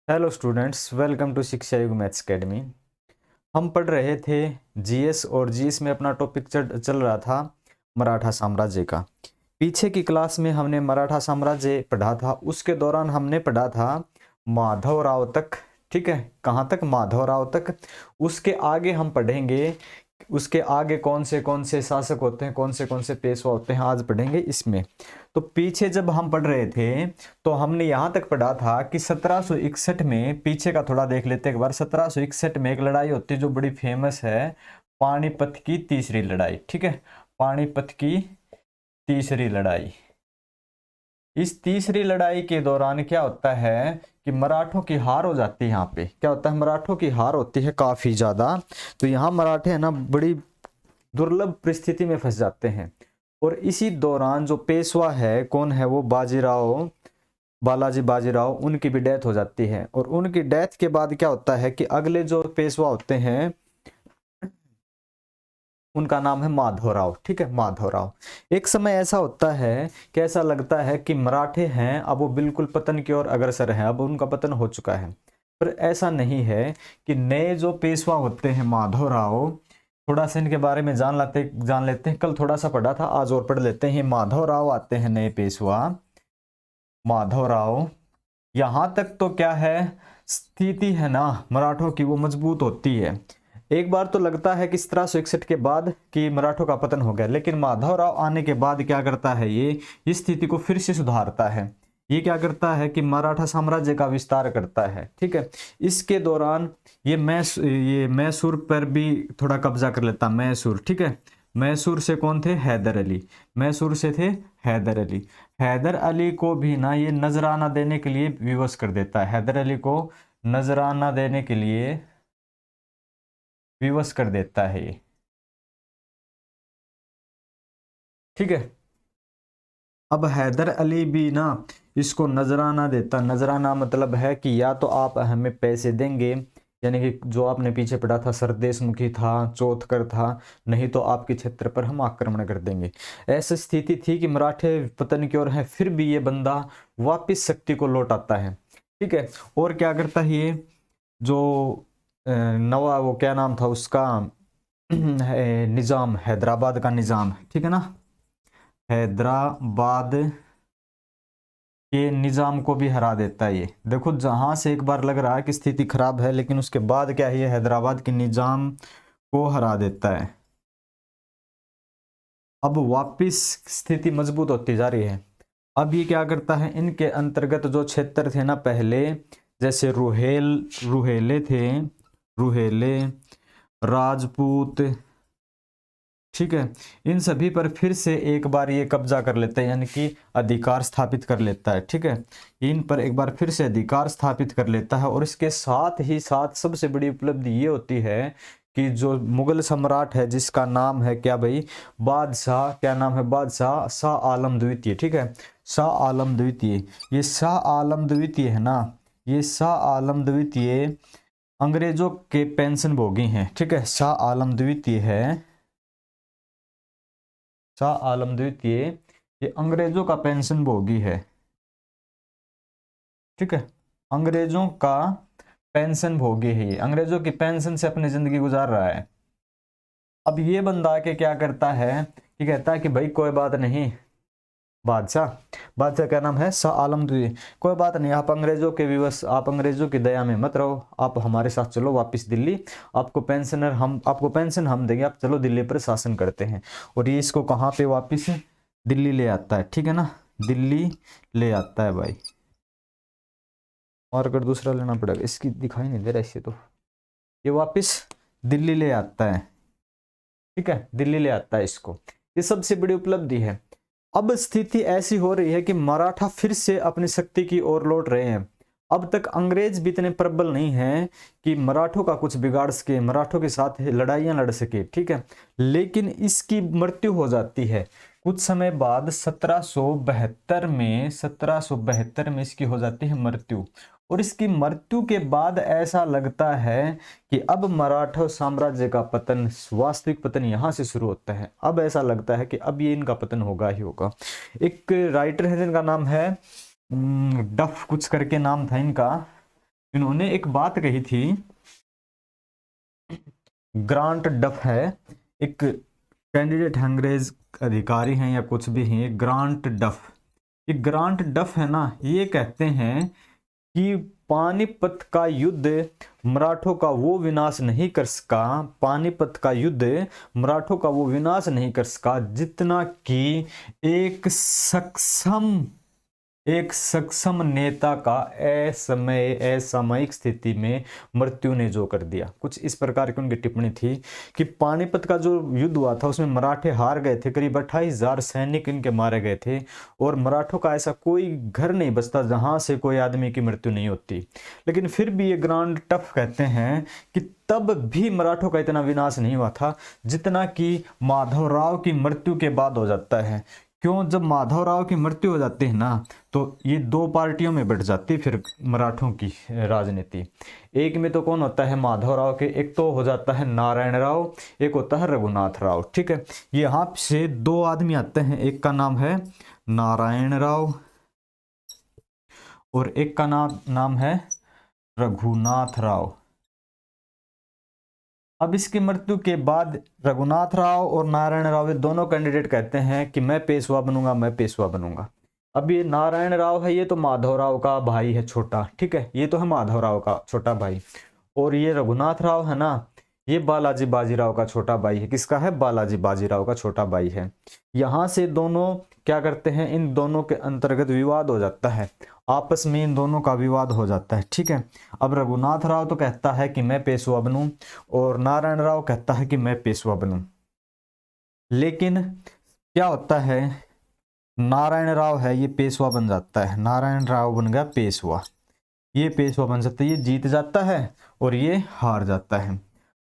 Hello students, welcome to शिक्षा युग maths academy. हम पढ़ रहे थे जीएस और जीएस में अपना टॉपिक चल रहा था मराठा साम्राज्य का। पीछे की क्लास में हमने मराठा साम्राज्य पढ़ा था, उसके दौरान हमने पढ़ा था माधवराव तक। ठीक है, कहाँ तक? माधवराव तक। उसके आगे हम पढ़ेंगे, उसके आगे कौन से शासक होते हैं, कौन से पेशवा होते हैं, आज पढ़ेंगे इसमें। तो पीछे जब हम पढ़ रहे थे तो हमने यहां तक पढ़ा था कि 1761 में, पीछे का थोड़ा देख लेते हैं एक बार। 1761 में एक लड़ाई होती है जो बड़ी फेमस है, पानीपत की तीसरी लड़ाई। ठीक है, पानीपत की तीसरी लड़ाई। इस तीसरी लड़ाई के दौरान क्या होता है कि मराठों की हार हो जाती है। यहाँ पे क्या होता है? मराठों की हार होती है काफी ज्यादा। तो यहाँ मराठे है ना, बड़ी दुर्लभ परिस्थिति में फंस जाते हैं। और इसी दौरान जो पेशवा है, कौन है वो? बाजीराव, बालाजी बाजीराव, उनकी भी डेथ हो जाती है। और उनकी डेथ के बाद क्या होता है कि अगले जो पेशवा होते हैं उनका नाम है माधवराव। ठीक है, माधवराव। एक समय ऐसा होता है कि ऐसा लगता है कि मराठे हैं अब वो बिल्कुल पतन की ओर अग्रसर हैं, अब उनका पतन हो चुका है। पर ऐसा नहीं है कि नए जो पेशवा होते हैं माधवराव, थोड़ा सा इनके बारे में जान लेते हैं। कल थोड़ा सा पढ़ा था, आज और पढ़ लेते हैं। माधवराव आते हैं, नए पेशवा माधवराव। यहां तक तो क्या है, स्थिति है ना मराठों की, वो मजबूत होती है। एक बार तो लगता है कि 1761 के बाद कि मराठों का पतन हो गया, लेकिन माधवराव आने के बाद क्या करता है, ये इस स्थिति को फिर से सुधारता है। ये क्या करता है कि मराठा साम्राज्य का विस्तार करता है। ठीक है, इसके दौरान ये मैसूर पर भी थोड़ा कब्जा कर लेता, मैसूर। ठीक है, मैसूर से कौन थे? हैदर अली। मैसूर से थे हैदर अली। हैदर अली को भी ना ये नजराना देने के लिए विवश कर देता है। हैदर अली को नजराना देने के लिए विवश कर देता है ये। ठीक है, अब हैदर अली भी ना इसको नजराना देता। नजराना मतलब है कि या तो आप हमें पैसे देंगे, यानी कि जो आपने पीछे पढ़ा था सरदेशमुखी था, चौथकर था, नहीं तो आपके क्षेत्र पर हम आक्रमण कर देंगे। ऐसी स्थिति थी कि मराठे पतन की ओर है, फिर भी ये बंदा वापिस शक्ति को लौट आता है। ठीक है, और क्या करता है ये जो नवा, वो क्या नाम था उसका, निजाम, हैदराबाद का निजाम। ठीक है ना, हैदराबाद के निजाम को भी हरा देता है ये। देखो, जहां से एक बार लग रहा है कि स्थिति खराब है, लेकिन उसके बाद क्या है, ये हैदराबाद के निजाम को हरा देता है। अब वापिस स्थिति मजबूत होती जा रही है। अब ये क्या करता है, इनके अंतर्गत जो क्षेत्र थे ना पहले, जैसे रुहेले थे, रुहेले, राजपूत, ठीक है, इन सभी पर फिर से एक बार ये कब्जा कर लेता है, यानी कि अधिकार स्थापित कर लेता है। ठीक है, इन पर एक बार फिर से अधिकार स्थापित कर लेता है। और इसके साथ ही साथ सबसे बड़ी उपलब्धि ये होती है कि जो मुगल सम्राट है, जिसका नाम है क्या भाई? बादशाह। क्या नाम है? बादशाह शाह आलम द्वितीय। ठीक है, शाह आलम द्वितीय। ये शाह आलम द्वितीय है ना, ये शाह आलम द्वितीय अंग्रेजों के पेंशन भोगी हैं। ठीक है, शाह आलम द्वितीय है, शाह आलम द्वितीय ये अंग्रेजों का पेंशन भोगी है। ठीक है, अंग्रेजों का पेंशन भोगी है ये, अंग्रेजों की पेंशन से अपनी जिंदगी गुजार रहा है। अब ये बंदा आके क्या करता है कि कहता है कि भाई कोई बात नहीं, बादशाह, बादशाह क्या नाम है? शाह आलम द्वितीय। कोई बात नहीं, आप अंग्रेजों के विवश, आप अंग्रेजों की दया में मत रहो, आप हमारे साथ चलो वापस दिल्ली। आपको पेंशन हम देंगे, आप चलो दिल्ली पर शासन करते हैं। और ये इसको कहाँ पे वापिस दिल्ली ले आता है। ठीक है ना, दिल्ली ले आता है भाई। और अगर दूसरा लेना पड़ेगा, इसकी दिखाई नहीं दे रहा इससे, तो ये वापिस दिल्ली ले आता है। ठीक है, दिल्ली ले आता है इसको। ये सबसे बड़ी उपलब्धि है। अब स्थिति ऐसी हो रही है कि मराठा फिर से अपनी शक्ति की ओर लौट रहे हैं। अब तक अंग्रेज भी इतने प्रबल नहीं हैं कि मराठों का कुछ बिगाड़ सके, मराठों के साथ लड़ाइयां लड़ सके। ठीक है, लेकिन इसकी मृत्यु हो जाती है कुछ समय बाद। 1772 में इसकी हो जाती है मृत्यु। और इसकी मृत्यु के बाद ऐसा लगता है कि अब मराठा साम्राज्य का पतन, वास्तविक पतन यहां से शुरू होता है। अब ऐसा लगता है कि अब ये इनका पतन होगा ही होगा। एक राइटर है जिनका नाम है डफ कुछ करके नाम था इनका, इन्होंने एक बात कही थी, ग्रांट डफ है एक कैंडिडेट, अंग्रेज अधिकारी हैं या कुछ भी हैं, ग्रांट डफ। ये ग्रांट डफ है ना, ये कहते हैं कि पानीपत का युद्ध मराठों का वो विनाश नहीं कर सका, पानीपत का युद्ध मराठों का वो विनाश नहीं कर सका जितना कि एक सक्षम नेता का असामयिक स्थिति में मृत्यु ने जो कर दिया। कुछ इस प्रकार की उनकी टिप्पणी थी कि पानीपत का जो युद्ध हुआ था उसमें मराठे हार गए थे, करीब 28,000 सैनिक इनके मारे गए थे, और मराठों का ऐसा कोई घर नहीं बचता जहां से कोई आदमी की मृत्यु नहीं होती। लेकिन फिर भी ये ग्रांड टफ कहते हैं कि तब भी मराठों का इतना विनाश नहीं हुआ था जितना कि माधवराव की मृत्यु के बाद हो जाता है। क्यों? जब माधवराव की मृत्यु हो जाती है ना, तो ये दो पार्टियों में बट जाती फिर मराठों की राजनीति। एक में तो कौन होता है माधवराव के, एक तो हो जाता है नारायण राव, एक होता है रघुनाथ राव। ठीक है, यहाँ से दो आदमी आते हैं, एक का नाम है नारायण राव और एक का नाम है रघुनाथ राव। अब इसकी मृत्यु के बाद रघुनाथ राव और नारायण राव ये दोनों कैंडिडेट कहते हैं कि मैं पेशवा बनूंगा, मैं पेशवा बनूंगा। अब ये नारायण राव है, ये तो माधवराव का भाई है छोटा, ठीक है, ये तो है माधवराव का छोटा भाई। और ये रघुनाथ राव है ना, ये बालाजी बाजीराव का छोटा भाई है। किसका है? बालाजी बाजीराव का छोटा भाई है। यहां से दोनों क्या करते हैं, इन दोनों के अंतर्गत विवाद हो जाता है, आपस में इन दोनों का विवाद हो जाता है। ठीक है, अब रघुनाथ राव तो कहता है कि मैं पेशवा बनूं और नारायण राव कहता है कि मैं पेशवा बनूं। लेकिन क्या होता है, नारायण राव है ये पेशवा बन जाता है, नारायण राव बन गया पेशवा, ये पेशवा बन जाता है, ये जीत जाता है और ये हार जाता है।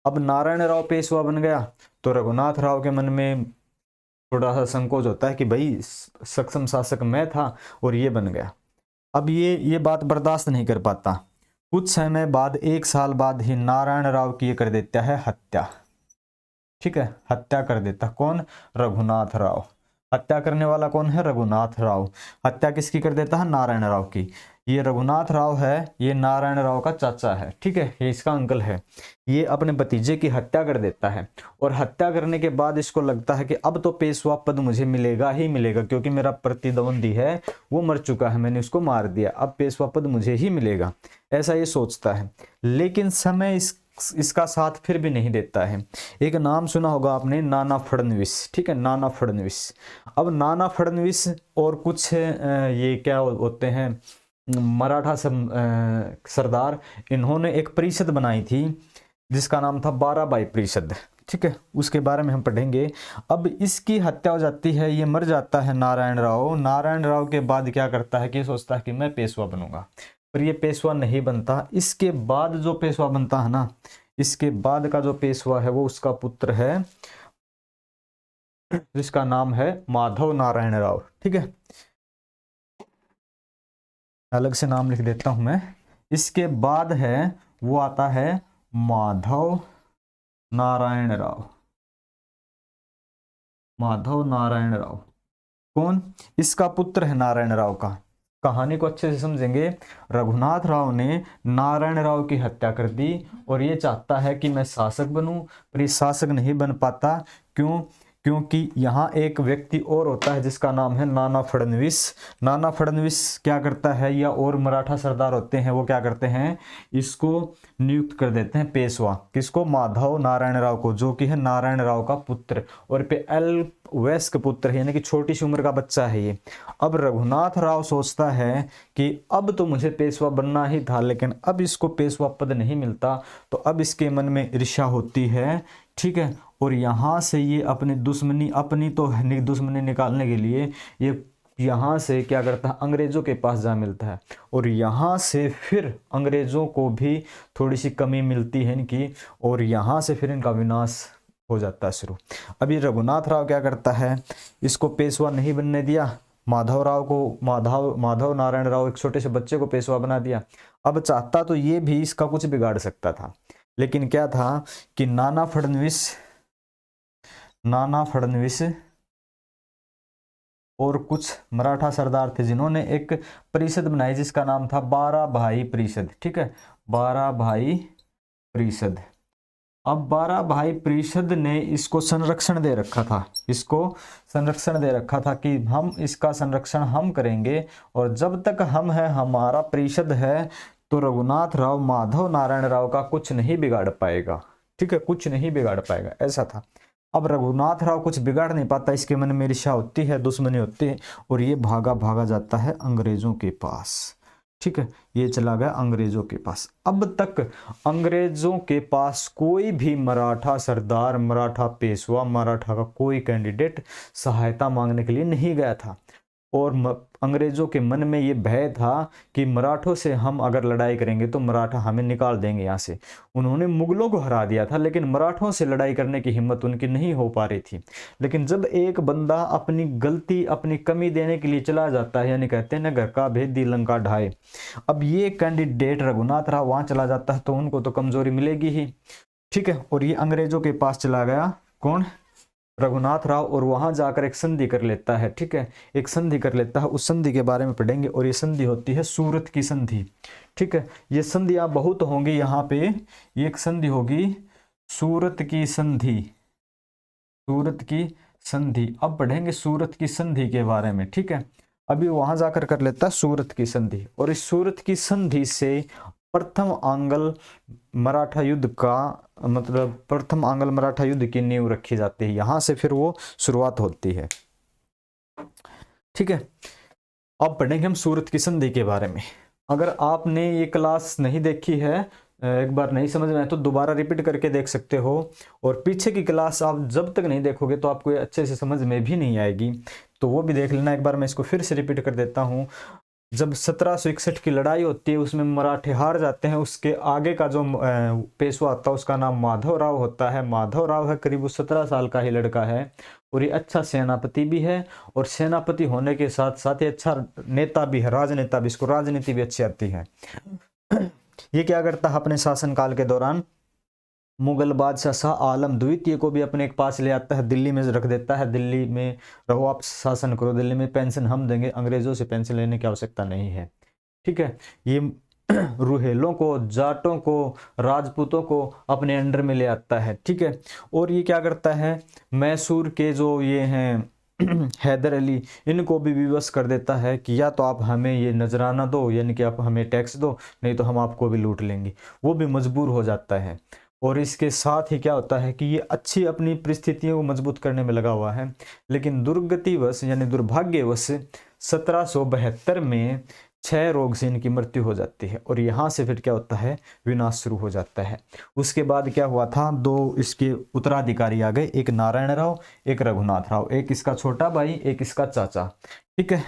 अब नारायण राव पेशवा बन गया तो रघुनाथ राव के मन में थोड़ा सा संकोच होता है कि भाई सक्षम शासक मैं था और ये बन गया। अब ये बात बर्दाश्त नहीं कर पाता। कुछ समय बाद, 1 साल बाद ही नारायण राव की ये कर देता है हत्या। ठीक है, हत्या कर देता कौन? रघुनाथ राव। हत्या करने वाला कौन है? रघुनाथ राव। हत्या किसकी कर देता है? नारायण राव की। ये रघुनाथ राव है, ये नारायण राव का चाचा है, ठीक है, ये इसका अंकल है। ये अपने भतीजे की हत्या कर देता है और हत्या करने के बाद इसको लगता है कि अब तो पेशवा पद मुझे मिलेगा ही मिलेगा, क्योंकि मेरा प्रतिद्वंदी है वो मर चुका है, मैंने उसको मार दिया, अब पेशवा पद मुझे ही मिलेगा, ऐसा ये सोचता है। लेकिन समय इसका साथ फिर भी नहीं देता है। एक नाम सुना होगा आपने, नाना फडणवीस। ठीक है, नाना फडणवीस। अब नाना फडणवीस और कुछ ये क्या होते हैं मराठा सरदार, इन्होंने एक परिषद बनाई थी जिसका नाम था 12 भाई परिषद। ठीक है, उसके बारे में हम पढ़ेंगे। अब इसकी हत्या हो जाती है, ये मर जाता है नारायण राव। नारायण राव के बाद क्या करता है कि सोचता है कि मैं पेशवा बनूंगा, पर ये पेशवा नहीं बनता। इसके बाद जो पेशवा बनता है ना, इसके बाद का जो पेशवा है वो उसका पुत्र है जिसका नाम है माधव नारायण राव। ठीक है, अलग से नाम लिख देता हूं मैं। इसके बाद है वो आता है माधव नारायण राव। माधव नारायण राव कौन? इसका पुत्र है नारायण राव का। कहानी को अच्छे से समझेंगे। रघुनाथ राव ने नारायण राव की हत्या कर दी और ये चाहता है कि मैं शासक बनूं, पर ये शासक नहीं बन पाता। क्यों? क्योंकि यहाँ एक व्यक्ति और होता है जिसका नाम है नाना फडणवीस। नाना फडणवीस क्या करता है, या और मराठा सरदार होते हैं वो क्या करते हैं, इसको नियुक्त कर देते हैं पेशवा। किसको? माधव नारायण राव को, जो कि है नारायण राव का पुत्र और पे एल वयस्क पुत्र है, यानी कि छोटी सी उम्र का बच्चा है ये। अब रघुनाथ राव सोचता है कि अब तो मुझे पेशवा बनना ही था, लेकिन अब इसको पेशवा पद नहीं मिलता, तो अब इसके मन में ईर्ष्या होती है। ठीक है, और यहाँ से ये अपनी दुश्मनी निकालने के लिए ये यहाँ से क्या करता है, अंग्रेजों के पास जा मिलता है और यहाँ से फिर अंग्रेजों को भी थोड़ी सी कमी मिलती है इनकी, और यहाँ से फिर इनका विनाश हो जाता है शुरू। अभी रघुनाथ राव क्या करता है, इसको पेशवा नहीं बनने दिया, माधव नारायण राव एक छोटे से बच्चे को पेशवा बना दिया। अब चाहता तो ये भी इसका कुछ बिगाड़ सकता था, लेकिन क्या था कि नाना फडणवीस और कुछ मराठा सरदार थे जिन्होंने एक परिषद बनाई जिसका नाम था 12 भाई परिषद। ठीक है, 12 भाई परिषद। अब 12 भाई परिषद ने इसको संरक्षण दे रखा था, इसको संरक्षण दे रखा था कि हम इसका संरक्षण हम करेंगे, और जब तक हम हैं, हमारा परिषद है, तो रघुनाथ राव माधव नारायण राव का कुछ नहीं बिगाड़ पाएगा। ठीक है, कुछ नहीं बिगाड़ पाएगा, ऐसा था। अब रघुनाथ राव कुछ बिगाड़ नहीं पाता, इसके मन में ईर्ष्या होती है, दुश्मनी होती है, और ये भागा भागा जाता है अंग्रेजों के पास। ठीक है, ये चला गया अंग्रेजों के पास। अब तक अंग्रेजों के पास कोई भी मराठा सरदार, मराठा पेशवा, मराठा का कोई कैंडिडेट सहायता मांगने के लिए नहीं गया था, और अंग्रेजों के मन में ये भय था कि मराठों से हम अगर लड़ाई करेंगे तो मराठा हमें निकाल देंगे यहाँ से। उन्होंने मुगलों को हरा दिया था, लेकिन मराठों से लड़ाई करने की हिम्मत उनकी नहीं हो पा रही थी। लेकिन जब एक बंदा अपनी गलती, अपनी कमी देने के लिए चला जाता है, यानी कहते हैं ना, घर का भेदी लंका ढाए। अब ये कैंडिडेट रघुनाथ राव वहां चला जाता है तो उनको तो कमजोरी मिलेगी ही। ठीक है, और ये अंग्रेजों के पास चला गया, कौन? रघुनाथ राव, और वहां जाकर एक संधि कर लेता है। ठीक है, एक संधि कर लेता है, उस संधि के बारे में पढ़ेंगे, और ये संधि होती है सूरत की संधि। ठीक है, ये संधियां बहुत होंगी यहाँ पे, ये एक संधि होगी सूरत की संधि, सूरत की संधि। अब पढ़ेंगे सूरत की संधि के बारे में। ठीक है, अभी वहां जाकर कर लेता है सूरत की संधि, और इस सूरत की संधि से प्रथम आंग्ल मराठा युद्ध का, मतलब प्रथम आंग्ल मराठा युद्ध की नींव रखी जाती है, यहां से फिर वो शुरुआत होती है। ठीक है, अब पढ़ेंगे हम सूरत की संधि के बारे में। अगर आपने ये क्लास नहीं देखी है, एक बार नहीं समझ में आए तो दोबारा रिपीट करके देख सकते हो, और पीछे की क्लास आप जब तक नहीं देखोगे तो आपको ये अच्छे से समझ में भी नहीं आएगी, तो वो भी देख लेना। एक बार मैं इसको फिर से रिपीट कर देता हूँ। जब 1761 की लड़ाई होती है, उसमें मराठे हार जाते हैं, उसके आगे का जो पेशवा होता है उसका नाम माधव राव होता है। माधव राव है, करीब 17 साल का ही लड़का है, और ये अच्छा सेनापति भी है, और सेनापति होने के साथ साथ ये अच्छा नेता भी है, राजनेता भी, इसको राजनीति भी अच्छी आती है। ये क्या करता है, अपने शासनकाल के दौरान मुगल बादशाह शाह आलम द्वितीय को भी अपने एक पास ले आता है, दिल्ली में रख देता है, दिल्ली में रहो, आप शासन करो, दिल्ली में पेंशन हम देंगे, अंग्रेजों से पेंशन लेने की आवश्यकता नहीं है। ठीक है, ये रुहेलों को, जाटों को, राजपूतों को अपने अंडर में ले आता है। ठीक है, और ये क्या करता है, मैसूर के जो ये हैं हैदर अली, इनको भी विवश कर देता है कि या तो आप हमें ये नजराना दो, यानी कि आप हमें टैक्स दो, नहीं तो हम आपको भी लूट लेंगे। वो भी मजबूर हो जाता है, और इसके साथ ही क्या होता है कि ये अच्छी अपनी परिस्थितियों को मजबूत करने में लगा हुआ है, लेकिन दुर्गतिवश यानी दुर्भाग्यवश 1772 में क्षय रोग से इनकी मृत्यु हो जाती है, और यहाँ से फिर क्या होता है, विनाश शुरू हो जाता है। उसके बाद क्या हुआ था, दो इसके उत्तराधिकारी आ गए, एक नारायण राव, एक रघुनाथ राव, एक इसका छोटा भाई, एक इसका चाचा। ठीक है,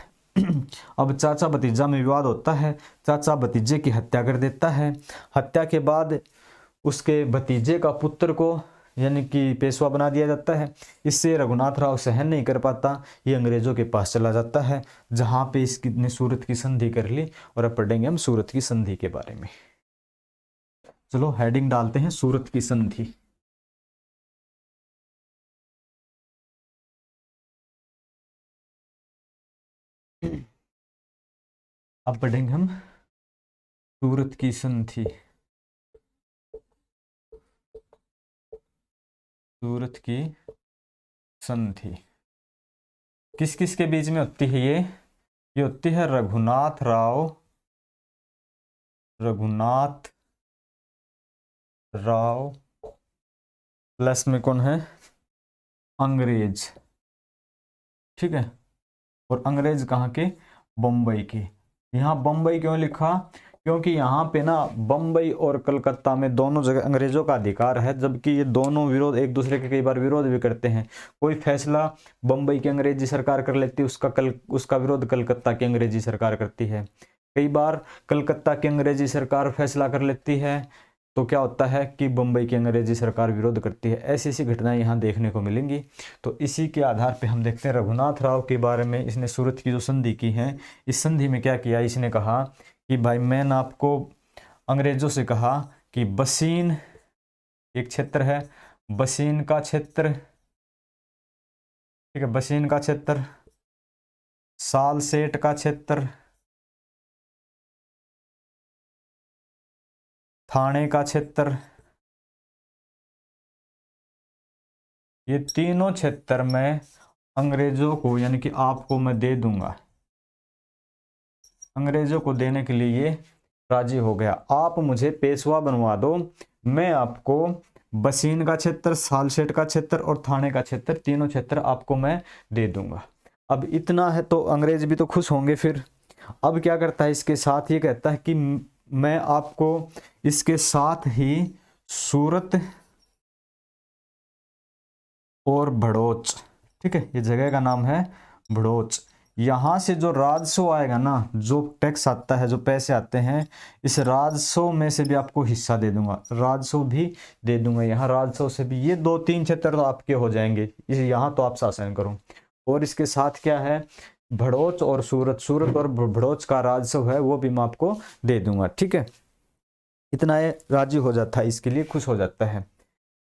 अब चाचा भतीजा में विवाद होता है, चाचा भतीजे की हत्या कर देता है। हत्या के बाद उसके भतीजे का पुत्र को यानी कि पेशवा बना दिया जाता है। इससे रघुनाथ राव सहन नहीं कर पाता, ये अंग्रेजों के पास चला जाता है, जहां पे इसने सूरत की संधि कर ली। और अब पढ़ेंगे हम सूरत की संधि के बारे में। चलो हेडिंग डालते हैं, सूरत की संधि। अब पढ़ेंगे हम सूरत की संधि। सूरत की संधि किस किस के बीच में होती है? ये होती है रघुनाथ राव प्लस में कौन है, अंग्रेज। ठीक है, और अंग्रेज कहाँ के, बम्बई के। यहाँ बम्बई क्यों लिखा, क्योंकि यहाँ पे ना बम्बई और कलकत्ता में दोनों जगह अंग्रेजों का अधिकार है, जबकि ये दोनों विरोध, एक दूसरे के कई बार विरोध भी करते हैं। कोई फैसला बम्बई की अंग्रेजी सरकार कर लेती है, उसका विरोध कलकत्ता की अंग्रेजी सरकार करती है। कई बार कलकत्ता की अंग्रेजी सरकार फैसला कर लेती है, तो क्या होता है कि बम्बई की अंग्रेजी सरकार विरोध करती है। ऐसी ऐसी घटनाएं यहाँ देखने को मिलेंगी। तो इसी के आधार पे हम देखते हैं रघुनाथ राव के बारे में। इसने सूरत की जो संधि की है, इस संधि में क्या किया, इसने कहा कि भाई मैंने आपको अंग्रेजों से कहा कि बसीन एक क्षेत्र है, बसीन का क्षेत्र, ठीक है, बसीन का क्षेत्र सालसेट का क्षेत्र, थाने का क्षेत्र, ये तीनों क्षेत्र मैं अंग्रेजों को यानी कि आपको मैं दे दूंगा। अंग्रेजों को देने के लिए ये राजी हो गया। आप मुझे पेशवा बनवा दो, मैं आपको बसीन का क्षेत्र, सालसेट का क्षेत्र और थाने का क्षेत्र, तीनों क्षेत्र आपको मैं दे दूंगा। अब इतना है तो अंग्रेज भी तो खुश होंगे फिर। अब क्या करता है, इसके साथ ये कहता है कि मैं आपको इसके साथ ही सूरत और भड़ोच, ठीक है, ये जगह का नाम है भड़ोच, यहाँ से जो राजस्व आएगा ना, जो टैक्स आता है, जो पैसे आते हैं, इस राजस्व में से भी आपको हिस्सा दे दूंगा, राजस्व भी दे दूंगा। यहाँ राजस्व से भी ये 2-3 क्षेत्र तो आपके हो जाएंगे, इस यहाँ तो आप शासन करो। और इसके साथ क्या है, भड़ोच और सूरत, सूरत और भड़ोच का राजस्व है वो भी मैं आपको दे दूंगा, ठीक है। इतना ये राजी हो जाता है, इसके लिए खुश हो जाता है।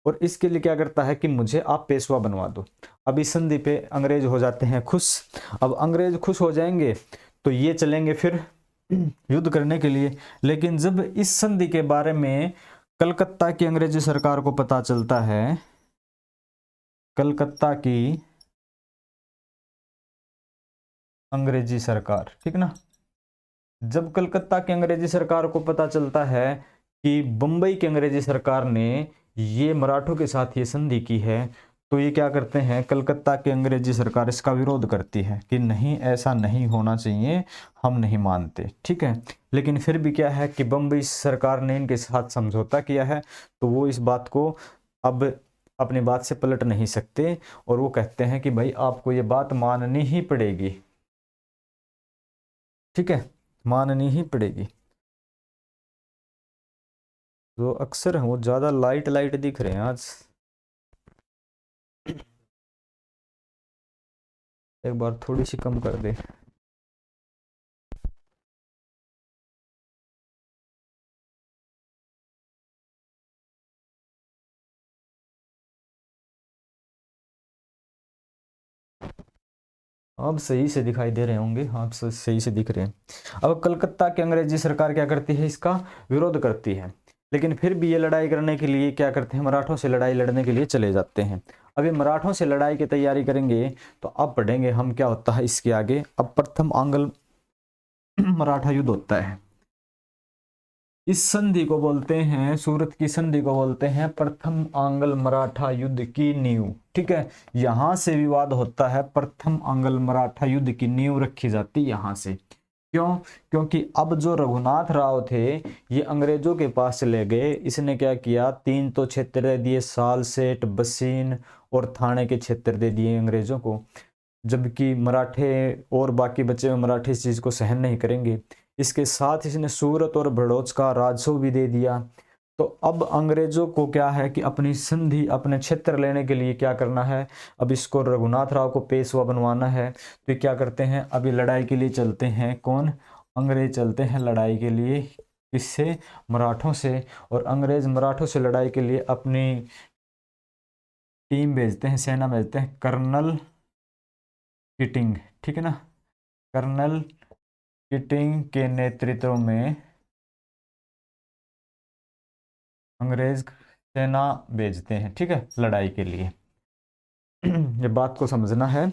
और इसके लिए क्या करता है कि मुझे आप पेशवा बनवा दो। अब इस संधि पे अंग्रेज हो जाते हैं खुश। अब अंग्रेज खुश हो जाएंगे तो ये चलेंगे फिर युद्ध करने के लिए। लेकिन जब इस संधि के बारे में कलकत्ता की अंग्रेजी सरकार को पता चलता है, कलकत्ता की अंग्रेजी सरकार, ठीक ना, जब कलकत्ता की अंग्रेजी सरकार को पता चलता है कि बंबई की अंग्रेजी सरकार ने ये मराठों के साथ ये संधि की है, तो ये क्या करते हैं, कलकत्ता की अंग्रेजी सरकार इसका विरोध करती है कि नहीं, ऐसा नहीं होना चाहिए, हम नहीं मानते, ठीक है। लेकिन फिर भी क्या है कि बंबई सरकार ने इनके साथ समझौता किया है, तो वो इस बात को अब अपनी बात से पलट नहीं सकते, और वो कहते हैं कि भाई आपको ये बात माननी ही पड़ेगी, ठीक है, माननी ही पड़ेगी। तो अक्सर वो ज़्यादा लाइट लाइट दिख रहे हैं आज। एक बार थोड़ी सी कम कर दे। अब सही से दिखाई दे रहे होंगे, आप सही से दिख रहे हैं। अब कलकत्ता की अंग्रेजी सरकार क्या करती है, इसका विरोध करती है। लेकिन फिर भी ये लड़ाई करने के लिए क्या करते हैं, मराठों से लड़ाई लड़ने के लिए चले जाते हैं। अभी मराठों से लड़ाई की तैयारी करेंगे तो अब पढ़ेंगे हम क्या होता है इसके आगे। अब प्रथम आंग्ल मराठा युद्ध होता है। इस संधि को बोलते हैं, सूरत की संधि को बोलते हैं प्रथम आंग्ल मराठा युद्ध की नींव, ठीक है। यहां से विवाद होता है, प्रथम आंग्ल मराठा युद्ध की नींव रखी जाती यहां से। क्यों? क्योंकि अब जो रघुनाथ राव थे ये अंग्रेजों के पास चले गए। इसने क्या किया, 3 तो क्षेत्र दे दिए, सालसेट, बसीन और थाने के क्षेत्र दे दिए अंग्रेजों को, जबकि मराठे और बाकी बचे हुए मराठे इस चीज को सहन नहीं करेंगे। इसके साथ इसने सूरत और भड़ोच का राजस्व भी दे दिया। तो अब अंग्रेजों को क्या है कि अपनी संधि, अपने क्षेत्र लेने के लिए क्या करना है, अब इसको रघुनाथ राव को पेशवा बनवाना है। तो क्या करते हैं, अभी लड़ाई के लिए चलते हैं, कौन, अंग्रेज चलते हैं लड़ाई के लिए, किससे, मराठों से। और अंग्रेज मराठों से लड़ाई के लिए अपनी टीम भेजते हैं, सेना भेजते हैं, कर्नल किटिंग, ठीक है ना, कर्नल किटिंग के नेतृत्व में अंग्रेज सेना भेजते हैं, ठीक है, लड़ाई के लिए। ये बात को समझना है।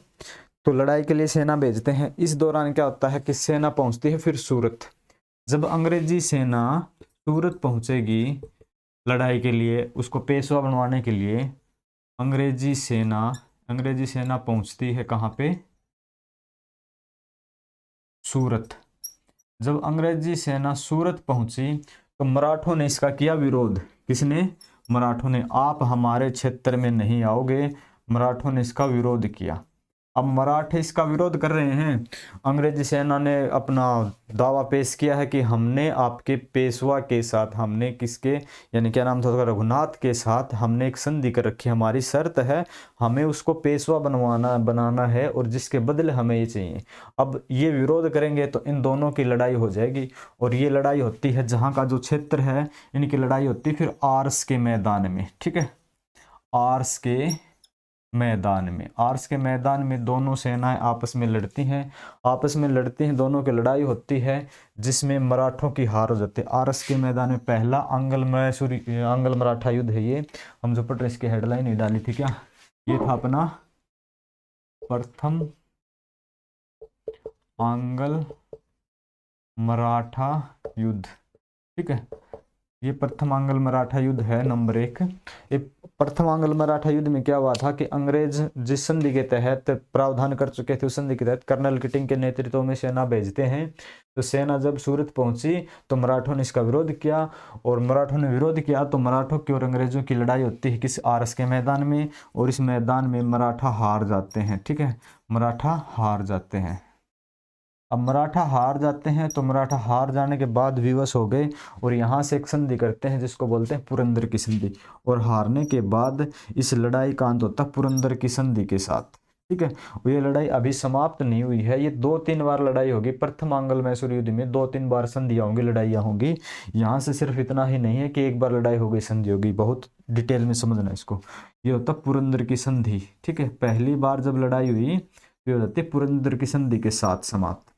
तो लड़ाई के लिए सेना भेजते हैं। इस दौरान क्या होता है कि सेना पहुंचती है फिर सूरत। जब अंग्रेजी सेना सूरत पहुंचेगी लड़ाई के लिए, उसको पेशवा बनवाने के लिए, अंग्रेजी सेना पहुंचती है कहाँ पे, सूरत। जब अंग्रेजी सेना सूरत पहुंची तो मराठों ने इसका किया विरोध। किसने? मराठों ने। आप हमारे क्षेत्र में नहीं आओगे, मराठों ने इसका विरोध किया। अब मराठे इसका विरोध कर रहे हैं। अंग्रेजी सेना ने अपना दावा पेश किया है कि हमने आपके पेशवा के साथ, हमने किसके, यानी क्या नाम था उसका, रघुनाथ के साथ हमने एक संधि कर रखी, हमारी शर्त है, हमें उसको पेशवा बनाना है और जिसके बदले हमें ये चाहिए। अब ये विरोध करेंगे तो इन दोनों की लड़ाई हो जाएगी। और ये लड़ाई होती है, जहाँ का जो क्षेत्र है इनकी लड़ाई होती है फिर आर्स के मैदान में, ठीक है, आर्स के मैदान में, आर्स के मैदान में दोनों सेनाएं आपस में लड़ती हैं, दोनों की लड़ाई होती है जिसमें मराठों की हार हो जाती है। आर्स के मैदान में पहला आंग्ल मराठा युद्ध है ये। हम जो पढ़ रहे इसकी हेडलाइन ही डाली थी क्या, ये था अपना प्रथम आंग्ल मराठा युद्ध। ठीक है, ये प्रथम आंग्ल मराठा युद्ध है नंबर 1। ये प्रथम आंग्ल मराठा युद्ध में क्या हुआ था कि अंग्रेज जिस संधि के तहत प्रावधान कर चुके थे उस संधि के तहत कर्नल किटिंग के नेतृत्व में सेना भेजते हैं। तो सेना जब सूरत पहुंची तो मराठों ने इसका विरोध किया, और मराठों ने विरोध किया तो मराठों की और अंग्रेजों की लड़ाई होती है किस, आरस के मैदान में, और इस मैदान में मराठा हार जाते हैं। ठीक है, मराठा हार जाते हैं। अब मराठा हार जाते हैं तो मराठा हार जाने के बाद विवश हो गए और यहाँ से एक संधि करते हैं जिसको बोलते हैं पुरंदर की संधि, और हारने के बाद इस लड़ाई का अंत होता है पुरंदर की संधि के साथ। ठीक है, ये लड़ाई अभी समाप्त नहीं हुई है, ये 2-3 बार लड़ाई होगी। प्रथम आंग्ल मैसूर युद्ध में 2-3 बार संधियां होंगी, लड़ाइयाँ होंगी। यहाँ से सिर्फ इतना ही नहीं है कि एक बार लड़ाई हो गई संधि होगी, बहुत डिटेल में समझना इसको। ये होता पुरंदर की संधि। ठीक है, पहली बार जब लड़ाई हुई तो ये हो जाती है पुरंदर की संधि के साथ समाप्त।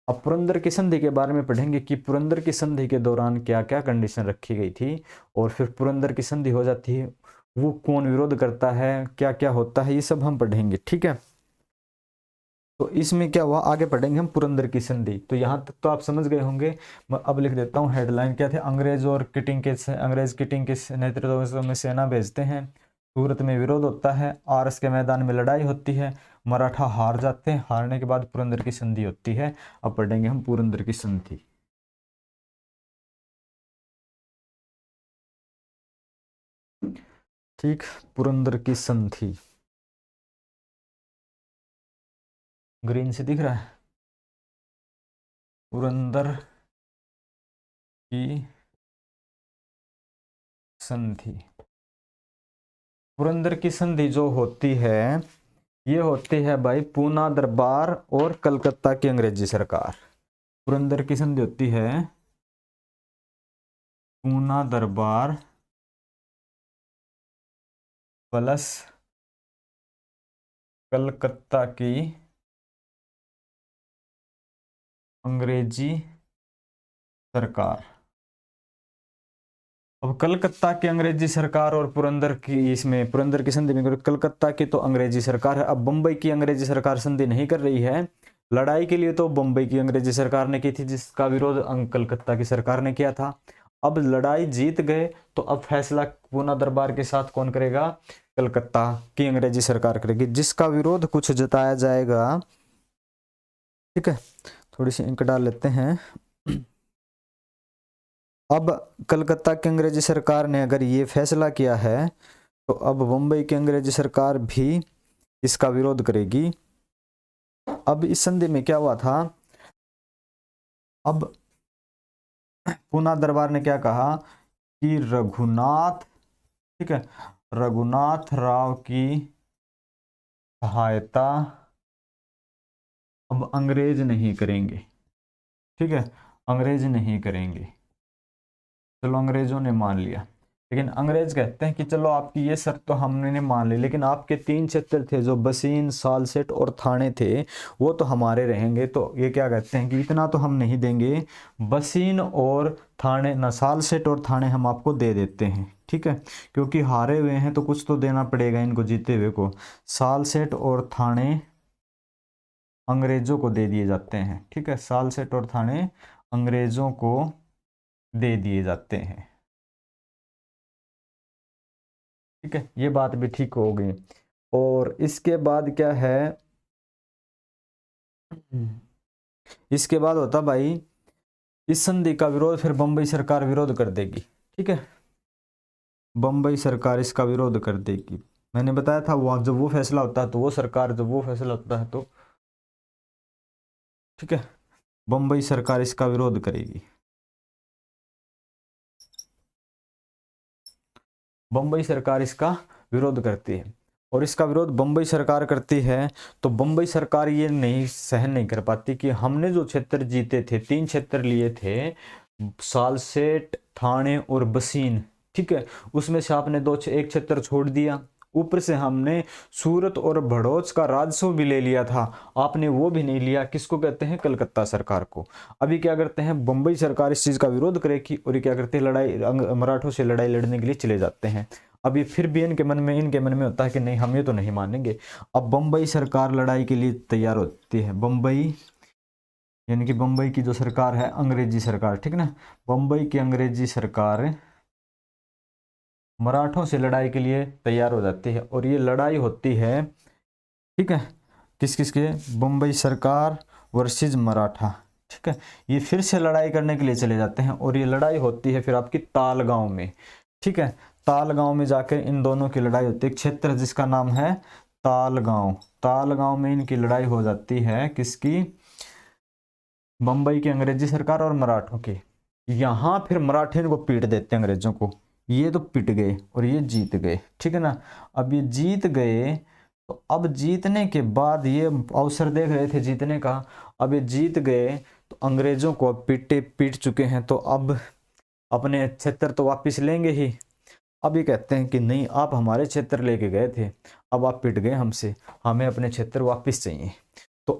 अब पुरंदर की संधि के बारे में पढ़ेंगे कि पुरंदर की संधि के दौरान क्या क्या कंडीशन रखी गई थी, और फिर पुरंदर की संधि हो जाती है वो कौन विरोध करता है, क्या क्या होता है, ये सब हम पढ़ेंगे। ठीक है, तो इसमें क्या हुआ आगे पढ़ेंगे हम पुरंदर की संधि। तो यहाँ तक तो आप समझ गए होंगे। मैं अब लिख देता हूँ हेडलाइन क्या थे। अंग्रेज किटिंग के नेतृत्व में सेना भेजते हैं, सूरत में विरोध होता है, आरस के मैदान में लड़ाई होती है, मराठा हार जाते हैं, हारने के बाद पुरंदर की संधि होती है। अब पढ़ेंगे हम पुरंदर की संधि। ठीक, पुरंदर की संधि ग्रीन से दिख रहा है, पुरंदर की संधि। पुरंदर की संधि जो होती है ये होती है भाई पूना दरबार और कलकत्ता की अंग्रेजी सरकार। पुरंदर की संधि होती है पूना दरबार प्लस कलकत्ता की अंग्रेजी सरकार। अब कलकत्ता की अंग्रेजी सरकार और पुरंदर की, इसमें पुरंदर की संधि में कलकत्ता की तो अंग्रेजी सरकार है। अब बंबई की अंग्रेजी सरकार संधि नहीं कर रही है। लड़ाई के लिए तो बंबई की अंग्रेजी सरकार ने की थी जिसका विरोध कलकत्ता की सरकार ने किया था। अब लड़ाई जीत गए तो अब फैसला पूना दरबार के साथ कौन करेगा, कलकत्ता की अंग्रेजी सरकार करेगी, जिसका विरोध कुछ जताया जाएगा। ठीक है, थोड़ी सी इंक डाल लेते हैं। अब कलकत्ता की अंग्रेजी सरकार ने अगर ये फैसला किया है तो अब बंबई की अंग्रेजी सरकार भी इसका विरोध करेगी। अब इस संधि में क्या हुआ था, अब पूना दरबार ने क्या कहा कि रघुनाथ, ठीक है, रघुनाथ राव की सहायता अब अंग्रेज नहीं करेंगे। ठीक है, अंग्रेज नहीं करेंगे। चलो अंग्रेजों ने मान लिया, लेकिन अंग्रेज कहते हैं कि चलो आपकी ये शर्त तो हमने मान ली, लेकिन आपके 3 क्षेत्र थे जो बसीन, सालसेट और थाने थे वो तो हमारे रहेंगे। तो ये क्या कहते हैं कि इतना तो हम नहीं देंगे, बसीन और थाने न, सालसेट और थाने हम आपको दे देते हैं। ठीक है, क्योंकि हारे हुए हैं तो कुछ तो देना पड़ेगा इनको जीते हुए को। सालसेट और थाने अंग्रेजों को दे दिए जाते हैं। ठीक है, सालसेट और थाने अंग्रेजों को दे दिए जाते हैं। ठीक है, ये बात भी ठीक हो गई। और इसके बाद क्या है, इसके बाद होता भाई इस संधि का विरोध फिर बंबई सरकार विरोध कर देगी। ठीक है, बंबई सरकार इसका विरोध कर देगी। मैंने बताया था वो जब वो फैसला होता है तो वो सरकार, जब वो फैसला होता है तो, ठीक है, बंबई सरकार इसका विरोध करेगी। बंबई सरकार इसका विरोध करती है, और इसका विरोध बंबई सरकार करती है तो बंबई सरकार ये नहीं सहन नहीं कर पाती कि हमने जो क्षेत्र जीते थे, 3 क्षेत्र लिए थे, सालसेट, थाने और बसीन। ठीक है, उसमें से आपने एक क्षेत्र छोड़ दिया ऊपर से हमने सूरत और भड़ोच का राजस्व भी ले लिया था, आपने वो भी नहीं लिया। किसको कहते हैं? कलकत्ता सरकार को। अभी क्या करते हैं, बंबई सरकार इस चीज का विरोध करेगी और ये क्या करते हैं, मराठों से लड़ाई लड़ने के लिए चले जाते हैं। अभी फिर भी इनके मन में होता है कि नहीं, हम ये तो नहीं मानेंगे। अब बंबई सरकार लड़ाई के लिए तैयार होती है। बंबई यानी कि बंबई की जो सरकार है, अंग्रेजी सरकार, ठीक ना, बंबई की अंग्रेजी सरकार मराठों से लड़ाई के लिए तैयार हो जाती है। और ये लड़ाई होती है, ठीक है, किस किस के? बंबई सरकार वर्सेस मराठा, ठीक है। ये फिर से लड़ाई करने के लिए चले जाते हैं और ये लड़ाई होती है फिर आपकी तालगांव में, ठीक है। तालगांव में जाकर इन दोनों की लड़ाई होती है। क्षेत्र जिसका नाम है तालगांव, तालगांव में इनकी लड़ाई हो जाती है। किसकी? बंबई की अंग्रेजी सरकार और मराठों की। यहाँ फिर मराठे इनको पीट देते हैं अंग्रेजों को। ये तो पिट गए और ये जीत गए, ठीक है ना। अब ये जीत गए तो अब जीतने के बाद ये अवसर देख रहे थे जीतने का। अब ये जीत गए तो अंग्रेजों को अब पीट चुके हैं, तो अब अपने क्षेत्र तो वापस लेंगे ही। अब ये कहते हैं कि नहीं, आप हमारे क्षेत्र लेके गए थे, अब आप पिट गए हमसे, हमें अपने क्षेत्र वापस चाहिए। तो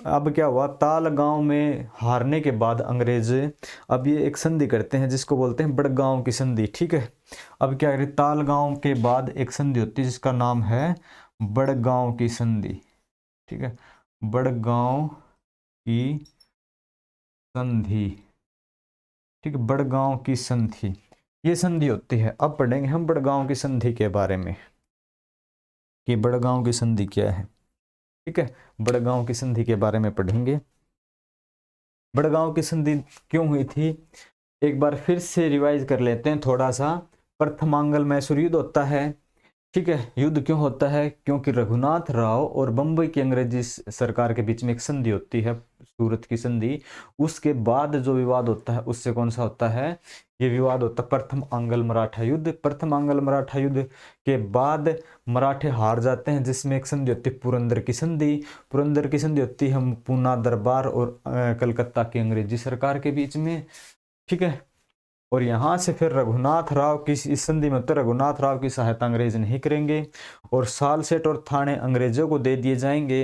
अब क्या हुआ, तालगांव में हारने के बाद अंग्रेज अब ये एक संधि करते हैं जिसको बोलते हैं बड़गांव की संधि, ठीक है। अब क्या करें, तालगांव के बाद एक संधि होती है जिसका नाम है बड़गांव की संधि, ठीक है, बड़गांव की संधि, ठीक है, बड़गांव की संधि, ये संधि होती है। अब पढ़ेंगे हम बड़गांव की संधि के बारे में कि बड़गांव की संधि क्या है, ठीक है। बड़गांव की संधि के बारे में पढ़ेंगे। बड़गांव की संधि क्यों हुई थी, एक बार फिर से रिवाइज कर लेते हैं थोड़ा सा। प्रथमांगल मैसूर युद्ध होता है, ठीक है। युद्ध क्यों होता है? क्योंकि रघुनाथ राव और बंबई की अंग्रेजी सरकार के बीच में एक संधि होती है, सूरत की संधि। उसके बाद जो विवाद होता है उससे कौन सा होता है? ये विवाद होता है प्रथम आंग्ल मराठा युद्ध। प्रथम आंग्ल मराठा युद्ध के बाद मराठे हार जाते हैं, जिसमें एक संधि होती है पुरंदर की संधि। पुरंदर की संधि होती है पूना दरबार और कलकत्ता की अंग्रेजी सरकार के बीच में, ठीक है। और यहाँ से फिर रघुनाथ राव की इस संधि में तो रघुनाथ राव की सहायता अंग्रेज नहीं करेंगे और सालसेट और थाने अंग्रेजों को दे दिए जाएंगे।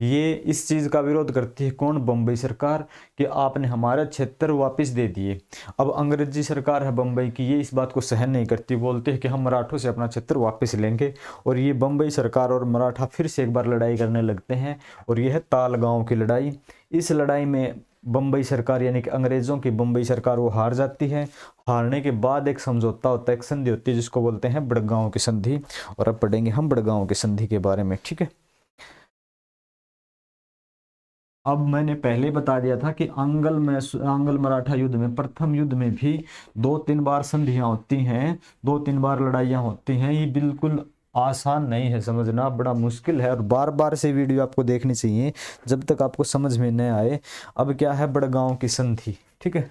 ये इस चीज़ का विरोध करती है कौन? बंबई सरकार, कि आपने हमारा क्षेत्र वापस दे दिए। अब अंग्रेजी सरकार है बंबई की, ये इस बात को सहन नहीं करती, बोलते हैं कि हम मराठों से अपना क्षेत्र वापस लेंगे। और ये बंबई सरकार और मराठा फिर से एक बार लड़ाई करने लगते हैं और यह है तालगांव की लड़ाई। इस लड़ाई में बंबई सरकार यानी कि अंग्रेजों की बंबई सरकार वो हार जाती है। हारने के बाद एक समझौता होता है, एक संधि होती है जिसको बोलते हैं बड़गांव की संधि। और अब पढ़ेंगे हम बड़गांव की संधि के बारे में, ठीक है। अब मैंने पहले बता दिया था कि आंग्ल मराठा युद्ध में, प्रथम युद्ध में भी 2-3 बार संधियां होती हैं, 2-3 बार लड़ाइयां होती हैं। ये बिल्कुल आसान नहीं है समझना, बड़ा मुश्किल है और बार बार से वीडियो आपको देखनी चाहिए जब तक आपको समझ में न आए। अब क्या है बड़गांव की संधि, ठीक है,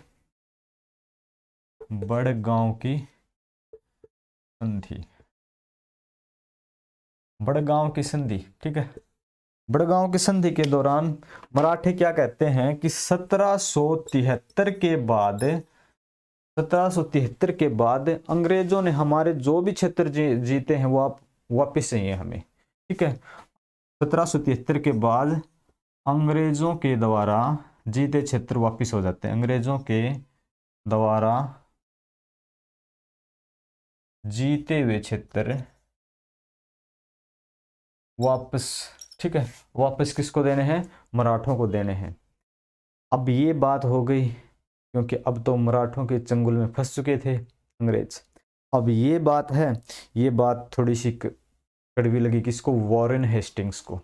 बड़गांव की संधि, बड़गांव की संधि, ठीक है। बड़गांव की संधि के दौरान मराठे क्या कहते हैं कि 1773 के बाद 1773 के बाद अंग्रेजों ने हमारे जो भी क्षेत्र जीते हैं वो आप वापस चाहिए हमें, ठीक है। 1773 के बाद अंग्रेजों के द्वारा जीते क्षेत्र वापस हो जाते हैं, अंग्रेजों के द्वारा जीते हुए क्षेत्र वापस, ठीक है, वापस किसको देने हैं? मराठों को देने हैं। अब ये बात हो गई क्योंकि अब तो मराठों के चंगुल में फंस चुके थे अंग्रेज। अब ये बात है, ये बात थोड़ी सी कड़वी लगी किसको? वॉरेन हेस्टिंग्स को।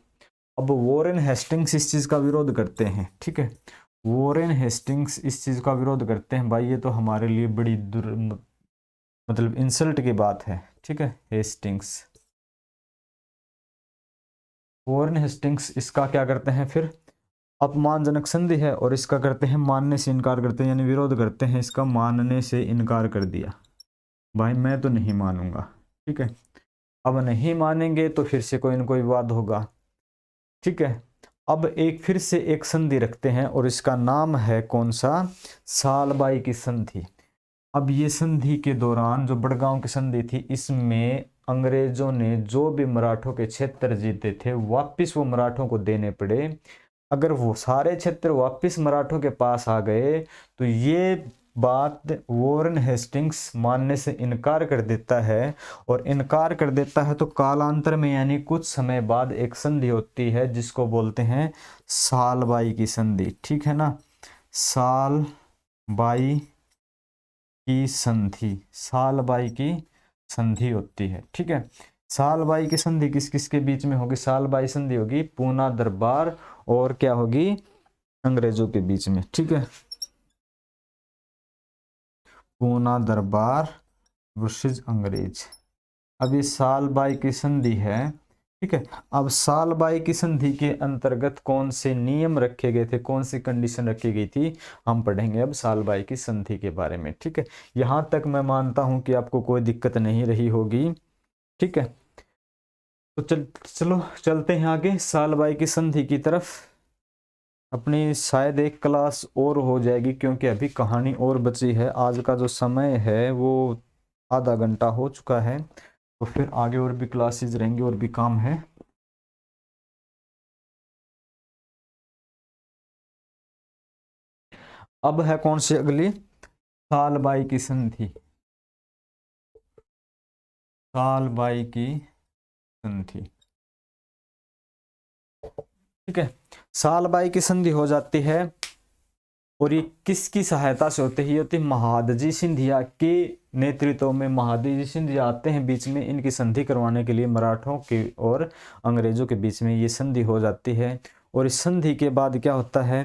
अब वॉरेन हेस्टिंग्स इस चीज़ का विरोध करते हैं, ठीक है। वॉरेन हेस्टिंग्स इस चीज़ का विरोध करते हैं, भाई ये तो हमारे लिए बड़ी मतलब इंसल्ट की बात है, ठीक है। हेस्टिंग्स, वॉरेन हेस्टिंग्स इसका क्या करते हैं फिर? अपमानजनक संधि है और इसका करते हैं मानने से इनकार करते हैं, यानी विरोध करते हैं, इसका मानने से इनकार कर दिया, भाई मैं तो नहीं मानूंगा, ठीक है। अब नहीं मानेंगे तो फिर से कोई न कोई विवाद होगा, ठीक है। अब एक फिर से एक संधि रखते हैं और इसका नाम है कौन सा? सालबाई की संधि। अब ये संधि के दौरान जो बड़गांव की संधि थी इसमें अंग्रेजों ने जो भी मराठों के क्षेत्र जीते थे वापिस वो मराठों को देने पड़े। अगर वो सारे क्षेत्र वापिस मराठों के पास आ गए तो ये बात वॉरेन हेस्टिंग्स मानने से इनकार कर देता है, और इनकार कर देता है तो कालांतर में यानी कुछ समय बाद एक संधि होती है जिसको बोलते हैं सालबाई की संधि। ठीक है ना, सालबाई की संधि, सालबाई की संधि होती है। ठीक है, सालबाई की संधि किस किस के बीच में होगी? सालबाई संधि होगी पूना दरबार और क्या होगी? अंग्रेजों के बीच में। ठीक है, पूना दरबार वर्सेस अंग्रेज। अब ये सालबाई की संधि है। ठीक है, अब सालबाई की संधि के अंतर्गत कौन से नियम रखे गए थे, कौन सी कंडीशन रखी गई थी, हम पढ़ेंगे अब सालबाई की संधि के बारे में। ठीक है, यहां तक मैं मानता हूं कि आपको कोई दिक्कत नहीं रही होगी। ठीक है, तो चलो चलते हैं आगे सालबाई की संधि की तरफ। अपनी शायद एक क्लास और हो जाएगी क्योंकि अभी कहानी और बची है। आज का जो समय है वो आधा घंटा हो चुका है, तो फिर आगे और भी क्लासेस रहेंगे और भी काम है। अब है कौन सी अगली? सालबाई की संधि, सालबाई की संधि। ठीक है, सालबाई की संधि हो जाती है और ये किसकी सहायता से होती है? ये होती है महादजी सिंधिया के नेतृत्व में। महादजी सिंधिया आते हैं बीच में इनकी संधि करवाने के लिए, मराठों के और अंग्रेजों के बीच में ये संधि हो जाती है। और इस संधि के बाद क्या होता है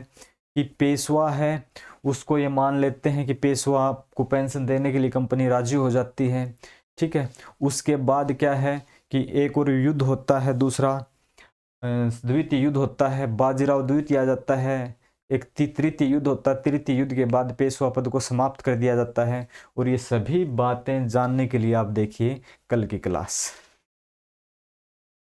कि पेशवा है उसको ये मान लेते हैं कि पेशवा को पेंशन देने के लिए कंपनी राजी हो जाती है। ठीक है, उसके बाद क्या है कि एक और युद्ध होता है, दूसरा द्वितीय युद्ध होता है, बाजीराव द्वितीय आ जाता है। एक तृतीय युद्ध होता है, तृतीय युद्ध के बाद पेशवा पद को समाप्त कर दिया जाता है। और ये सभी बातें जानने के लिए आप देखिए कल की क्लास।